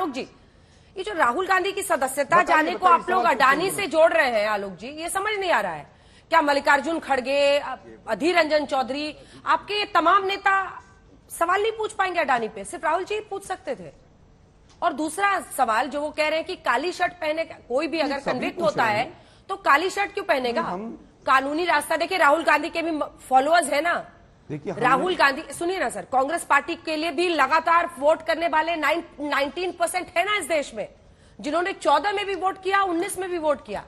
आलोक जी, ये जो राहुल गांधी की सदस्यता जाने को आप लोग अडानी से जोड़ रहे हैं आलोक जी, ये समझ नहीं आ रहा है क्या? मल्लिकार्जुन खड़गे, अधीर रंजन चौधरी, आपके ये तमाम नेता सवाल नहीं पूछ पाएंगे अडानी पे, सिर्फ राहुल जी पूछ सकते थे। और दूसरा सवाल जो वो कह रहे हैं कि काली शर्ट पहने, कोई भी अगर कन्विक्ट होता है तो काली शर्ट क्यों पहनेगा? कानूनी रास्ता देखिए, राहुल गांधी के भी फॉलोअर्स है ना। राहुल गांधी, सुनिए ना सर, कांग्रेस पार्टी के लिए भी लगातार वोट करने वाले 19% है ना इस देश में, जिन्होंने 14 में भी वोट किया, 19 में भी वोट किया।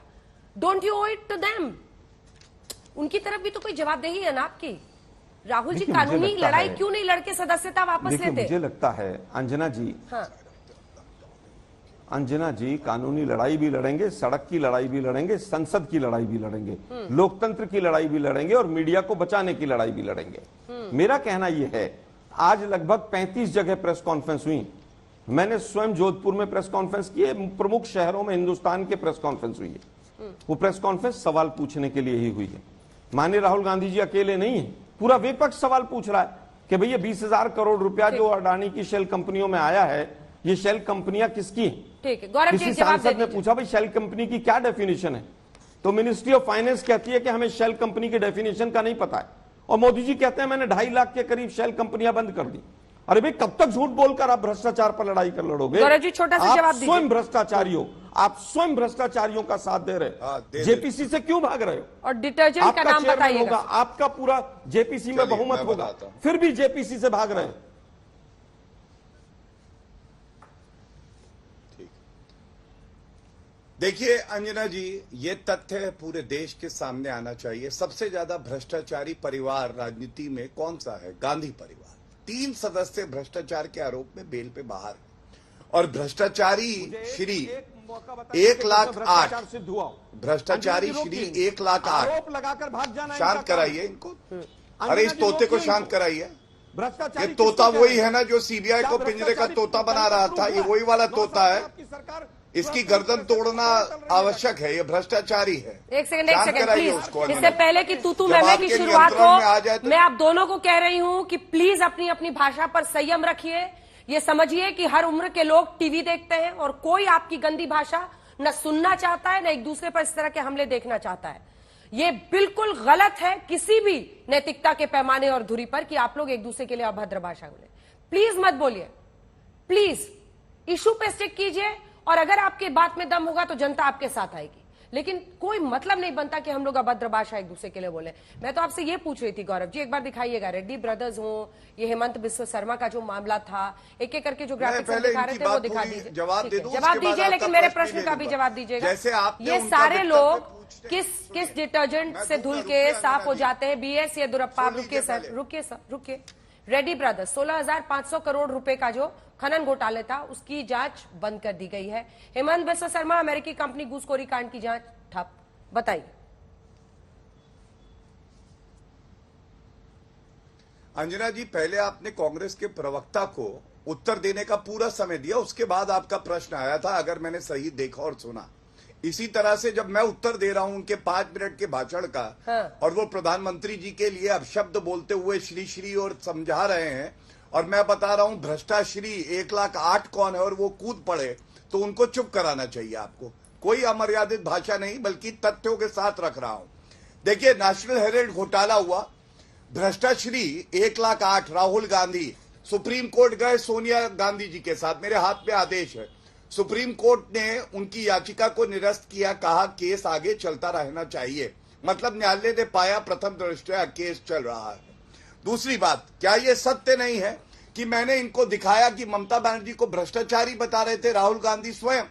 Don't you owe it to them? उनकी तरफ भी तो कोई जवाबदेही है ना आपकी। राहुल जी कानूनी लड़ाई क्यों नहीं लड़के सदस्यता वापस लेते? मुझे लगता है अंजना जी, हाँ, अंजना जी कानूनी लड़ाई भी लड़ेंगे, सड़क की लड़ाई भी लड़ेंगे, संसद की लड़ाई भी लड़ेंगे, लोकतंत्र की लड़ाई भी लड़ेंगे और मीडिया को बचाने की लड़ाई भी लड़ेंगे। मेरा कहना यह है, आज लगभग 35 जगह प्रेस कॉन्फ्रेंस हुई। मैंने स्वयं जोधपुर में प्रेस कॉन्फ्रेंस की है, प्रमुख शहरों में हिंदुस्तान के प्रेस कॉन्फ्रेंस हुई है। वो प्रेस कॉन्फ्रेंस सवाल पूछने के लिए ही हुई है। माननीय राहुल गांधी जी अकेले नहीं है, पूरा विपक्ष सवाल पूछ रहा है कि भैया 20,000 करोड़ रुपया जो अडानी की शेल कंपनियों में आया है, ये शेल कंपनियां किसकी? ठीक है, गौरव जी किसी सांसद ने पूछा भाई शेल कंपनी की क्या डेफिनेशन है, तो मिनिस्ट्री ऑफ फाइनेंस कहती है कि हमें शेल कंपनी की डेफिनेशन का नहीं पता है, और मोदी जी कहते हैं मैंने 2.5 लाख के करीब शेल कंपनियां बंद कर दी। अरे भाई कब तक झूठ बोलकर आप भ्रष्टाचार पर लड़ाई कर लड़ोगे? गौरव जी छोटा सा जवाब दीजिए। स्वयं भ्रष्टाचारियों, आप स्वयं भ्रष्टाचारियों का साथ दे रहे, जेपीसी से क्यों भाग रहे हो? और डिटर्जेंट का नाम बताइएगा। आपका पूरा जेपीसी में बहुमत होगा, फिर भी जेपीसी से भाग रहे हैं। देखिए अंजना जी, ये तथ्य पूरे देश के सामने आना चाहिए। सबसे ज्यादा भ्रष्टाचारी परिवार राजनीति में कौन सा है? गांधी परिवार। 3 सदस्य भ्रष्टाचार के आरोप में बेल पे बाहर है। और भ्ष्टाचारी श्री 1,08,000 भ्रष्टाचारी श्री 1,08,000 लगाकर भाग जाना। शांत कराइए इनको। अरे इस तोते को शांत कराइए। ये तोता वही है ना जो सीबीआई को पिंजरे का तोता बना रहा था, ये वही वाला तोता है। इसकी गर्दन तोड़ना आवश्यक है, ये भ्रष्टाचारी है। एक सेकंड प्लीज, इससे पहले कि तू मैं की शुरुआत हो, मैं आप दोनों को कह रही हूं कि प्लीज अपनी अपनी भाषा पर संयम रखिए। ये समझिए कि हर उम्र के लोग टीवी देखते हैं और कोई आपकी गंदी भाषा न सुनना चाहता है, न एक दूसरे पर इस तरह के हमले देखना चाहता है। ये बिल्कुल गलत है किसी भी नैतिकता के पैमाने और धुरी पर कि आप लोग एक दूसरे के लिए अभद्र भाषा बोले। प्लीज मत बोलिए, प्लीज इशू पे स्टिक कीजिए, और अगर आपके बात में दम होगा तो जनता आपके साथ आएगी। लेकिन कोई मतलब नहीं बनता कि हम लोग अभद्र भाषा एक दूसरे के लिए बोले। मैं तो आपसे ये पूछ रही थी गौरव जी, एक बार दिखाइएगा रेड्डी ब्रदर्स हो, ये हेमंत बिस्व शर्मा का जो मामला था, एक एक करके जो ग्राफिक्स दिखा रहे थे वो दिखा दीजिए। जवाब दीजिए, लेकिन मेरे प्रश्न का भी जवाब दीजिएगा। ये सारे लोग किस डिटर्जेंट से धुल के साफ हो जाते हैं? बीएस येदुरप्पा, रुकिए सर, रुकिए। रेड्डी ब्रदर्स 16,500 करोड़ रुपए का जो खनन घोटाले था, उसकी जांच बंद कर दी गई है। हेमंत बिस्व शर्मा अमेरिकी कंपनी घूसखोरी कांड की जांच ठप। बताइए। अंजना जी, पहले आपने कांग्रेस के प्रवक्ता को उत्तर देने का पूरा समय दिया, उसके बाद आपका प्रश्न आया था, अगर मैंने सही देखा और सुना। इसी तरह से जब मैं उत्तर दे रहा हूं उनके 5 मिनट के भाषण का, हाँ। और वो प्रधानमंत्री जी के लिए अपशब्द बोलते हुए श्री और समझा रहे हैं, और मैं बता रहा हूं भ्रष्टाश्री 1,08,000 कौन है और वो कूद पड़े, तो उनको चुप कराना चाहिए आपको। कोई अमर्यादित भाषा नहीं, बल्कि तथ्यों के साथ रख रहा हूं। देखिए, नेशनल हेराल्ड घोटाला हुआ, भ्रष्टाश्री 1,08,000 राहुल गांधी सुप्रीम कोर्ट गए सोनिया गांधी जी के साथ, मेरे हाथ में आदेश है। सुप्रीम कोर्ट ने उनकी याचिका को निरस्त किया, कहा केस आगे चलता रहना चाहिए। मतलब न्यायालय ने पाया प्रथम दृष्टया केस चल रहा है। दूसरी बात, क्या यह सत्य नहीं है कि मैंने इनको दिखाया कि ममता बनर्जी को भ्रष्टाचारी बता रहे थे राहुल गांधी स्वयं,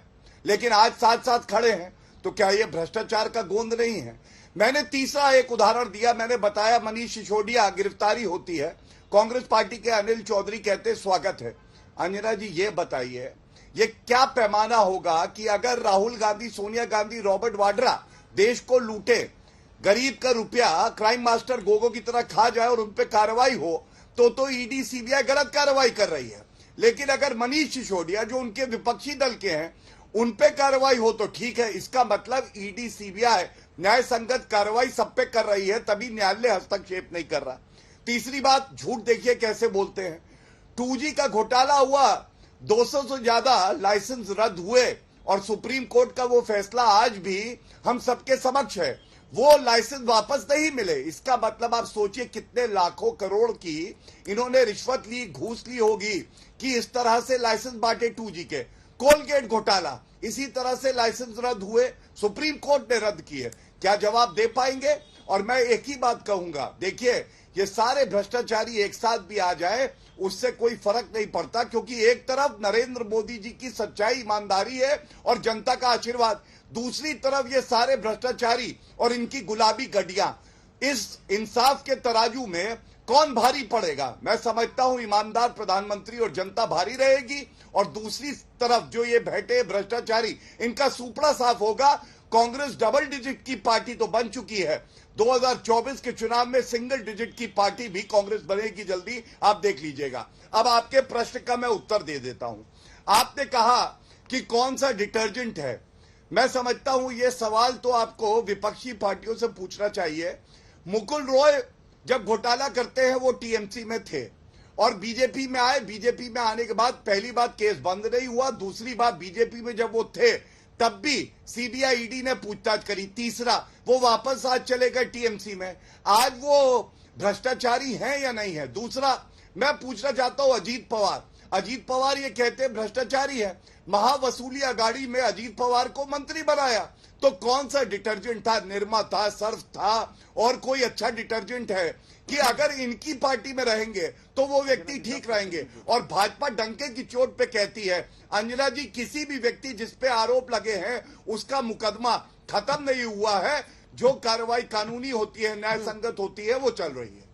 लेकिन आज साथ साथ खड़े हैं, तो क्या यह भ्रष्टाचार का गोंद नहीं है? मैंने तीसरा एक उदाहरण दिया, मैंने बताया मनीष सिसोदिया गिरफ्तारी होती है, कांग्रेस पार्टी के अनिल चौधरी कहते स्वागत है। अंजना जी, ये बताइए ये क्या पैमाना होगा कि अगर राहुल गांधी, सोनिया गांधी, रॉबर्ट वाड्रा देश को लूटे, गरीब का रुपया क्राइम मास्टर गोगो की तरह खा जाए और उन पे कार्रवाई हो, तो ईडी सीबीआई गलत कार्रवाई कर रही है। लेकिन अगर मनीष सिसोदिया जो उनके विपक्षी दल के हैं उन पे कार्रवाई हो तो ठीक है। इसका मतलब ईडी सीबीआई न्याय संगत कार्रवाई सब पे कर रही है, तभी न्यायालय हस्तक्षेप नहीं कर रहा। तीसरी बात, झूठ देखिए कैसे बोलते हैं। 2G का घोटाला हुआ, 200 से ज्यादा लाइसेंस रद्द हुए और सुप्रीम कोर्ट का वो फैसला आज भी हम सबके समक्ष है, वो लाइसेंस वापस नहीं मिले। इसका मतलब आप सोचिए कितने लाखों करोड़ की इन्होंने रिश्वत ली, घूस ली होगी कि इस तरह से लाइसेंस बांटे 2G के। कोलगेट घोटाला, इसी तरह से लाइसेंस रद्द हुए, सुप्रीम कोर्ट ने रद्द किए। क्या जवाब दे पाएंगे? और मैं एक ही बात कहूंगा, देखिए ये सारे भ्रष्टाचारी एक साथ भी आ जाए उससे कोई फर्क नहीं पड़ता, क्योंकि एक तरफ नरेंद्र मोदी जी की सच्चाई, ईमानदारी है और जनता का आशीर्वाद, दूसरी तरफ ये सारे भ्रष्टाचारी और इनकी गुलाबी गड्डियां। इस इंसाफ के तराजू में कौन भारी पड़ेगा? मैं समझता हूं ईमानदार प्रधानमंत्री और जनता भारी रहेगी, और दूसरी तरफ जो ये बैठे भ्रष्टाचारी, इनका सुपड़ा साफ होगा। कांग्रेस डबल डिजिट की पार्टी तो बन चुकी है, 2024 के चुनाव में सिंगल डिजिट की पार्टी भी कांग्रेस बनेगी जल्दी, आप देख लीजिएगा। अब आपके प्रश्न का मैं उत्तर दे देता हूं। आपने कहा कि कौन सा डिटर्जेंट है, मैं समझता हूं ये सवाल तो आपको विपक्षी पार्टियों से पूछना चाहिए। मुकुल रॉय जब घोटाला करते हैं वो टीएमसी में थे और बीजेपी में आए, बीजेपी में आने के बाद पहली बात केस बंद नहीं हुआ, दूसरी बात बीजेपी में जब वो थे तब भी सीबीआई ईडी ने पूछताछ करी, तीसरा वो वापस आज चले गए टीएमसी में। आज वो भ्रष्टाचारी हैं या नहीं है? दूसरा मैं पूछना चाहता हूं अजीत पवार ये कहते हैं भ्रष्टाचारी है, महावसूली अगाड़ी में अजीत पवार को मंत्री बनाया, तो कौन सा डिटर्जेंट था? निरमा था, सर्फ था, और कोई अच्छा डिटर्जेंट है कि अगर इनकी पार्टी में रहेंगे तो वो व्यक्ति ठीक रहेंगे? और भाजपा डंके की चोट पे कहती है, अंजना जी किसी भी व्यक्ति जिस पे आरोप लगे हैं उसका मुकदमा खत्म नहीं हुआ है, जो कार्रवाई कानूनी होती है, न्याय संगत होती है, वो चल रही है।